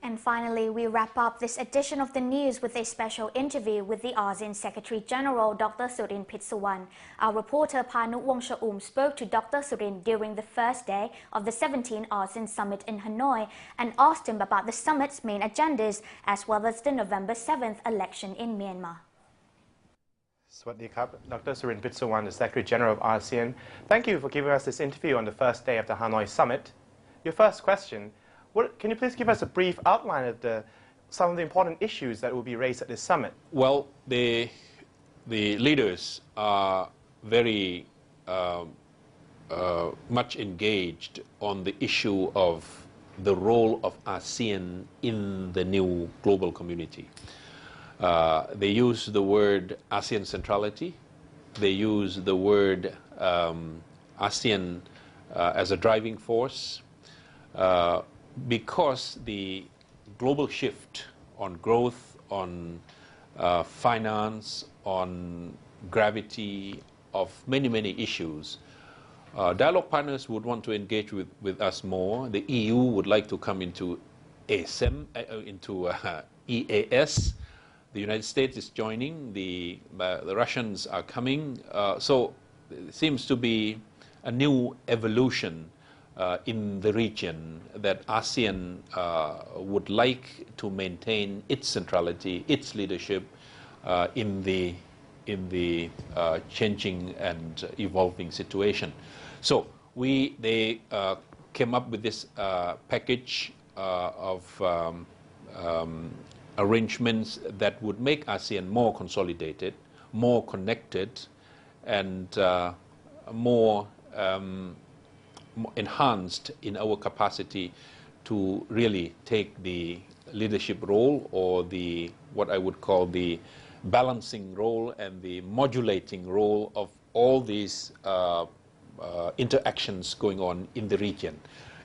And finally, we wrap up this edition of the news with a special interview with the ASEAN Secretary General, Dr. Surin Pitsuwan. Our reporter Cr.Panu Wongcha-um spoke to Dr. Surin during the first day of the 17th ASEAN Summit in Hanoi and asked him about the summit's main agendas as well as the November 7th election in Myanmar. Swadee Krab, Dr. Surin Pitsuwan, the Secretary General of ASEAN. Thank you for giving us this interview on the first day of the Hanoi Summit. Your first question, can you please give us a brief outline of some of the important issues that will be raised at this summit? Well, the leaders are very much engaged on the issue of the role of ASEAN in the new global community. They use the word ASEAN centrality. They use the word ASEAN as a driving force because the global shift on growth, on finance, on gravity of many Eissues. Dialogue partners would want to engage with us more. The EU would like to come into ASEM, into EAS. The United States is joining, the Russians are coming, so it seems to be a new evolution in the region that ASEAN would like to maintain its centrality, its leadership in the changing and evolving situation. So they came up with this package of arrangements that would make ASEAN more consolidated, more connected, and more enhanced in our capacity to really take the leadership role, or what I would call the balancing role and the modulating role of all these interactions going on in the region.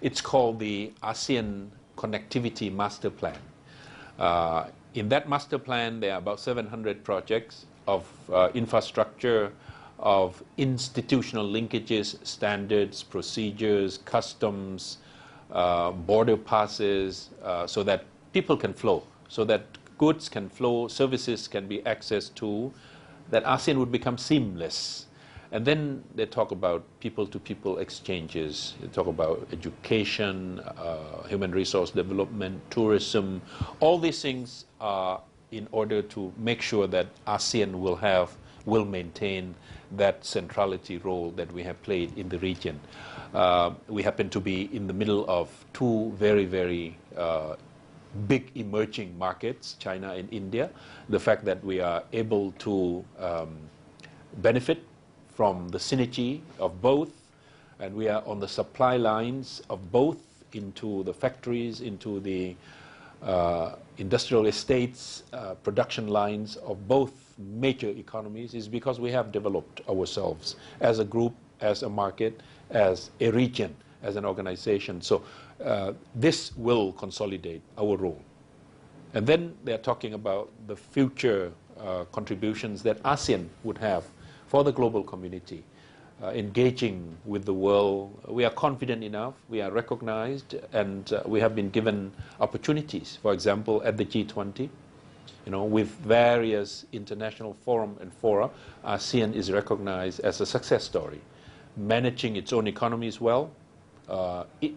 It's called the ASEAN Connectivity Master Plan. In that master plan, there are about 700 projects of infrastructure, of institutional linkages, standards, procedures, customs, border passes, so that people can flow, so that goods can flow, services can be accessed to, that ASEAN would become seamless. And then they talk about people-to-people exchanges. They talk about education, human resource development, tourism. All these things are in order to make sure that ASEAN will maintain that centrality role that we have played in the region. We happen to be in the middle of two very big emerging markets, China and India. The fact that we are able to benefit from the synergy of both, and we are on the supply lines of both into the factories, into the industrial estates, production lines of both major economies, is because we have developed ourselves as a group, as a market, as a region, as an organization. So this will consolidate our role. And then they're talking about the future contributions that ASEAN would have for the global community, engaging with the world. We are confident enough, we are recognized, and we have been given opportunities. For example, at the G20, with various international forum and fora, ASEAN is recognized as a success story, managing its own economies well,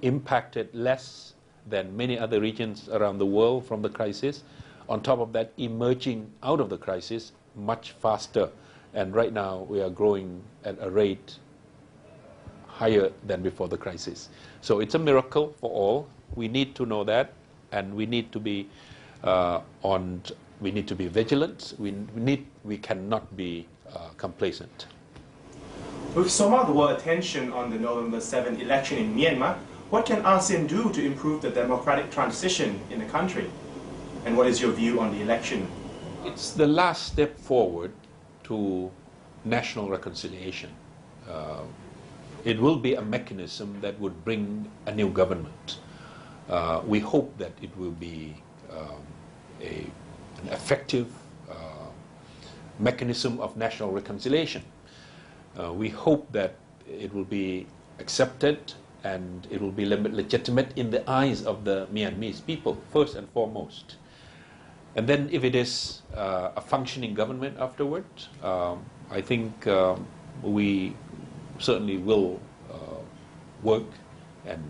impacted less than many other regions around the world from the crisis. On top of that, emerging out of the crisis much faster. And right now, we are growing at a rate higher than before the crisis. So it's a miracle for all. We need to know that, and we need to be vigilant. We cannot be complacent. With so much world attention on the November 7th election in Myanmar, what can ASEAN do to improve the democratic transition in the country? And what is your view on the election? It's the last step forward to national reconciliation. It will be a mechanism that would bring a new government. We hope that it will be an effective mechanism of national reconciliation. We hope that it will be accepted and it will be legitimate in the eyes of the Myanmarese people, first and foremost. And then if it is a functioning government afterward, I think we certainly will work and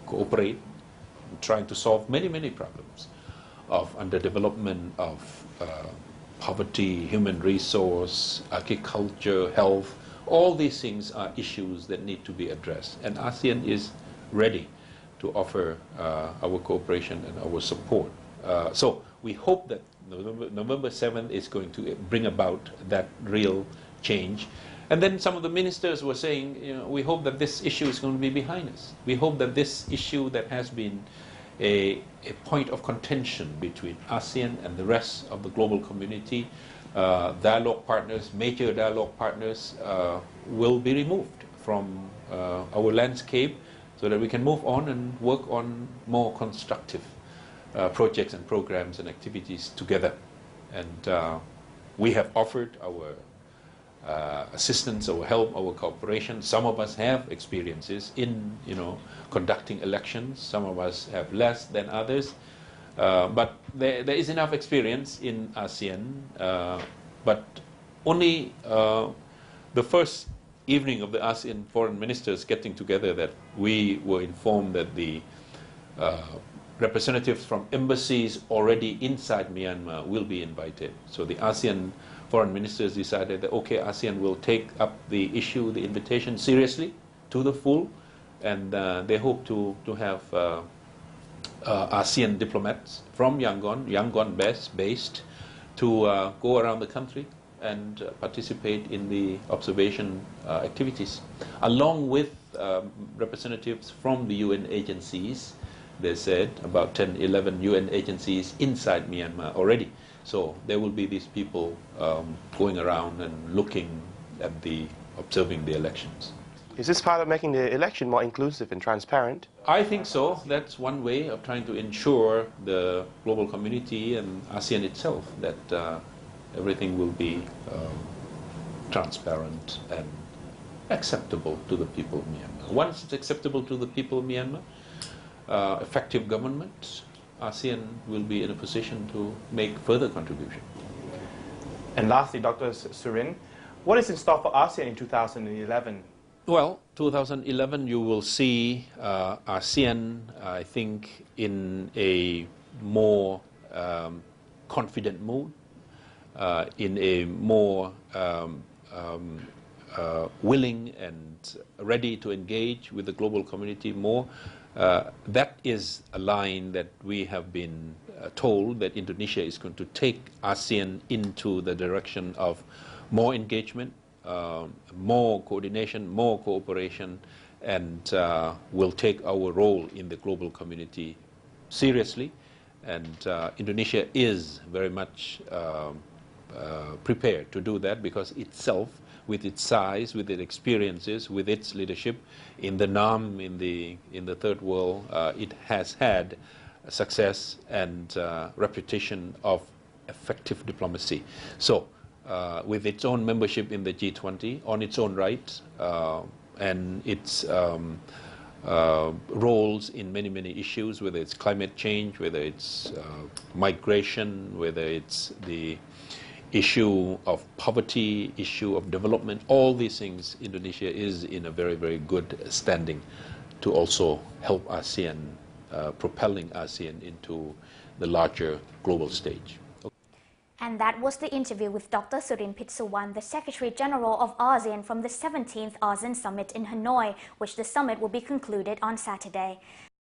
cooperate in trying to solve many, many problems of underdevelopment, of poverty, human resource, agriculture, health. All these things are issues that need to be addressed. And ASEAN is ready to offer our cooperation and our support. So we hope that November 7th is going to bring about that real change. And then some of the ministers were saying, we hope that this issue is going to be behind us. We hope that this issue that has been a point of contention between ASEAN and the rest of the global community, dialogue partners, major dialogue partners, will be removed from our landscape so that we can move on and work on more constructive projects and programs and activities together. And we have offered our assistance, our help, our cooperation. Some of us have experiences in, conducting elections. Some of us have less than others. But there is enough experience in ASEAN. But only the first evening of the ASEAN foreign ministers getting together that we were informed that the representatives from embassies already inside Myanmar will be invited. So the ASEAN foreign ministers decided that, okay, ASEAN will take up the issue, the invitation seriously to the full, and they hope to have ASEAN diplomats from Yangon based, to go around the country and participate in the observation activities, along with representatives from the UN agencies. They said about 10, 11 UN agencies inside Myanmar already. So there will be these people going around and looking at observing the elections. Is this part of making the election more inclusive and transparent? I think so. That's one way of trying to ensure the global community and ASEAN itself that everything will be transparent and acceptable to the people of Myanmar. Once it's acceptable to the people of Myanmar, effective government, ASEAN will be in a position to make further contribution. And lastly, Dr. Surin, what is in store for ASEAN in 2011? Well, 2011 you will see ASEAN, I think, in a more confident mood, in a more willing and ready to engage with the global community more. That is a line that we have been told that Indonesia is going to take ASEAN into the direction of more engagement, more coordination, more cooperation, and will take our role in the global community seriously. And Indonesia is very much prepared to do that because itself, with its size, with its experiences, with its leadership in the NAM, in the third world, it has had success and reputation of effective diplomacy. So, with its own membership in the G20, on its own right, and its roles in many, many issues, whether it's climate change, whether it's migration, whether it's the issue of poverty, issue of development, all these things, Indonesia is in a very, very good standing to also help ASEAN, propelling ASEAN into the larger global stage. And that was the interview with Dr. Surin Pitsuwan, the Secretary General of ASEAN from the 17th ASEAN Summit in Hanoi, which the summit will be concluded on Saturday.